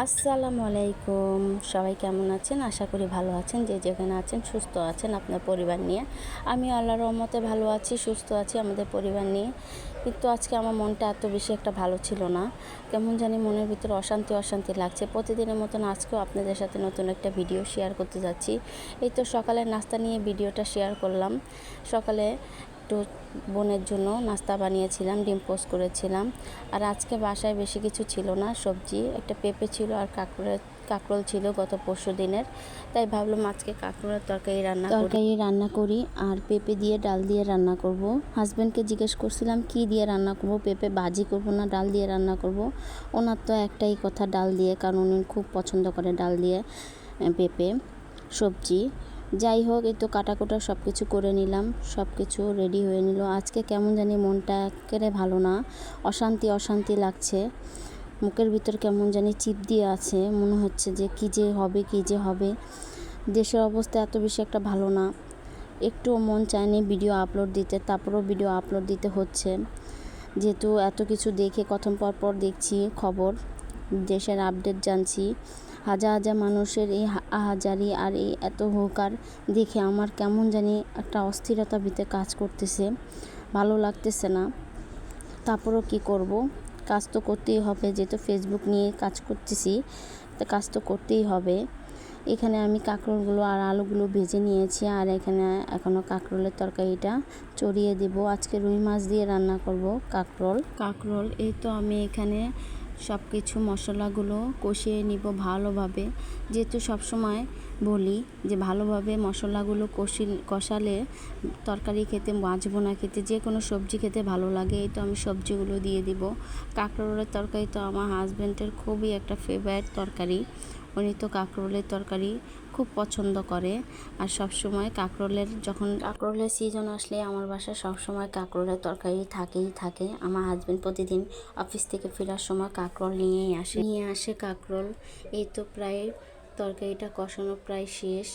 আসসালামু আলাইকুম। সবাই কেমন আছেন? আশা করি ভালো আছেন। যে যেখানে আছেন সুস্থ আছেন আপনার পরিবার নিয়ে। আমি আল্লাহর রহমতে ভালো আছি, সুস্থ আছি আমাদের পরিবার নিয়ে। কিন্তু আজকে আমার মনটা এত বেশি একটা ভালো ছিল না। কেমন জানি মনের ভিতরে অশান্তি অশান্তি লাগছে। প্রতিদিনের মতন আজকেও আপনাদের সাথে নতুন একটা ভিডিও শেয়ার করতে যাচ্ছি। এই তো সকালের নাস্তা নিয়ে ভিডিওটা শেয়ার করলাম। সকালে একটু বোনের জন্য নাস্তা বানিয়েছিলাম, ডিম পোস্ট করেছিলাম। আর আজকে বাসায় বেশি কিছু ছিল না, সবজি একটা পেঁপে ছিল আর কাঁকরোল ছিল গত পরশু দিনের। তাই ভাবলাম আজকে কাঁকরোলের তরকারি রান্না করি আর পেঁপে দিয়ে ডাল দিয়ে রান্না করব। হাজব্যান্ডকে জিজ্ঞেস করছিলাম কি দিয়ে রান্না করব, পেঁপে ভাজি করব না ডাল দিয়ে রান্না করব। ওনার তো একটাই কথা, ডাল দিয়ে, কারণ উনি খুব পছন্দ করে ডাল দিয়ে পেঁপে সবজি। যাই হোক, এই তো কাটাকুটা সব কিছু করে নিলাম, সব কিছু রেডি হয়ে নিল। আজকে কেমন জানি মনটা একেবারে ভালো না, অশান্তি অশান্তি লাগছে। মুখের ভিতর কেমন জানি চিপ দিয়ে আছে, মনে হচ্ছে যে কী যে হবে কী যে হবে। দেশের অবস্থা এত বেশি একটা ভালো না, একটুও মন চায়নি ভিডিও আপলোড দিতে, তারপরেও ভিডিও আপলোড দিতে হচ্ছে। যেহেতু এত কিছু দেখে কথম পর দেখছি খবর, দেশের আপডেট জানছি। হাজার হাজার মানুষের এই আহাজারি আর এই এত হুঙ্কার দেখে আমার কেমন জানি একটা অস্থিরতা ভিতরে কাজ করতেছে, ভালো লাগতেছে না। তারপরও কি করব, কাজ তো করতেই হবে, যেহেতু ফেসবুক নিয়ে কাজ করতেছি, তো কাজ তো করতেই হবে। এখানে আমি কাঁকরোলগুলো আর আলুগুলো ভেজে নিয়েছি, আর এখানে এখনও কাঁকরোলের তরকারিটা চড়িয়ে দেব। আজকে রুই মাছ দিয়ে রান্না করব কাঁকরোল। এই তো আমি এখানে সব কিছু মশলাগুলো কষিয়ে নিব ভালোভাবে। যেহেতু সবসময় বলি যে ভালোভাবে মশলাগুলো কষালে তরকারি খেতে, মাছ ভুনা খেতে, যে কোনো সবজি খেতে ভালো লাগে। এই তো আমি সবজিগুলো দিয়ে দিব। কাঁকরোলের তরকারি তো আমার হাজব্যান্ডের খুবই একটা ফেভারিট তরকারি। উনি তো কাঁকরোলের তরকারি খুব পছন্দ করে। আর সবসময় যখন কাঁকরোলের সিজন আসলে আমার বাসায় সবসময় কাঁকরোলের তরকারি থাকেই থাকে। আমার হাজব্যান্ড প্রতিদিন অফিস থেকে ফেরার সময় কাঁকরোল নিয়ে আসে কাঁকরোল। এই তো প্রায় তরকারিটা কষানো প্রায় শেষ।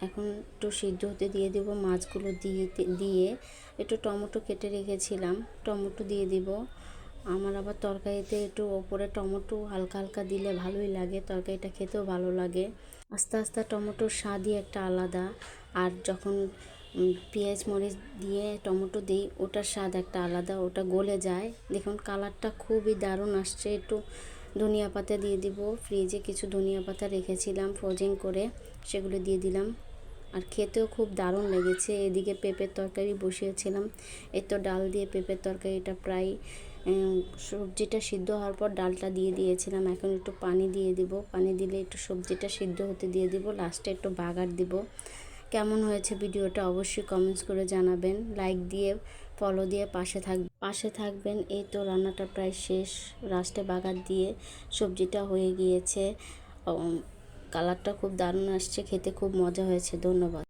এখন একটু সিদ্ধ হতে দিয়ে দেবো মাছগুলো দিয়ে একটু টমেটো কেটে রেখেছিলাম, টমেটো দিয়ে দিব। আমার আবার তরকারিতে একটু ওপরে টমেটো হালকা হালকা দিলে ভালোই লাগে, তরকারিটা খেতেও ভালো লাগে। আস্তে আস্তে টমেটোর স্বাদই একটা আলাদা। আর যখন পেঁয়াজ মরিচ দিয়ে টমেটো দিই, ওটার স্বাদ একটা আলাদা, ওটা গলে যায়। দেখুন কালারটা খুবই দারুণ আসছে। একটু ধনিয়া পাতা দিয়ে দিব, ফ্রিজে কিছু ধনিয়া পাতা রেখেছিলাম ফ্রোজেন করে, সেগুলো দিয়ে দিলাম। আর খেতেও খুব দারুণ লেগেছে। এদিকে পেঁপের তরকারি বসিয়েছিলাম। এই তো ডাল দিয়ে পেঁপের তরকারিটা প্রায় সবজিটা সিদ্ধ হওয়ার পর ডালটা দিয়ে দিয়েছিলাম। এখন একটু পানি দিয়ে দিব, পানি দিলে একটু সবজিটা সিদ্ধ হতে দিয়ে দিব, লাস্টে একটু বাগার দিব। কেমন হয়েছে ভিডিওটা অবশ্যই কমেন্টস করে জানাবেন, লাইক দিয়ে ফলো দিয়ে পাশে থাকবেন। এই তো রান্নাটা প্রায় শেষ, লাস্টে বাগার দিয়ে সবজিটা হয়ে গিয়েছে। কালারটা খুব দারুণ আসছে, খেতে খুব মজা হয়েছে। ধন্যবাদ।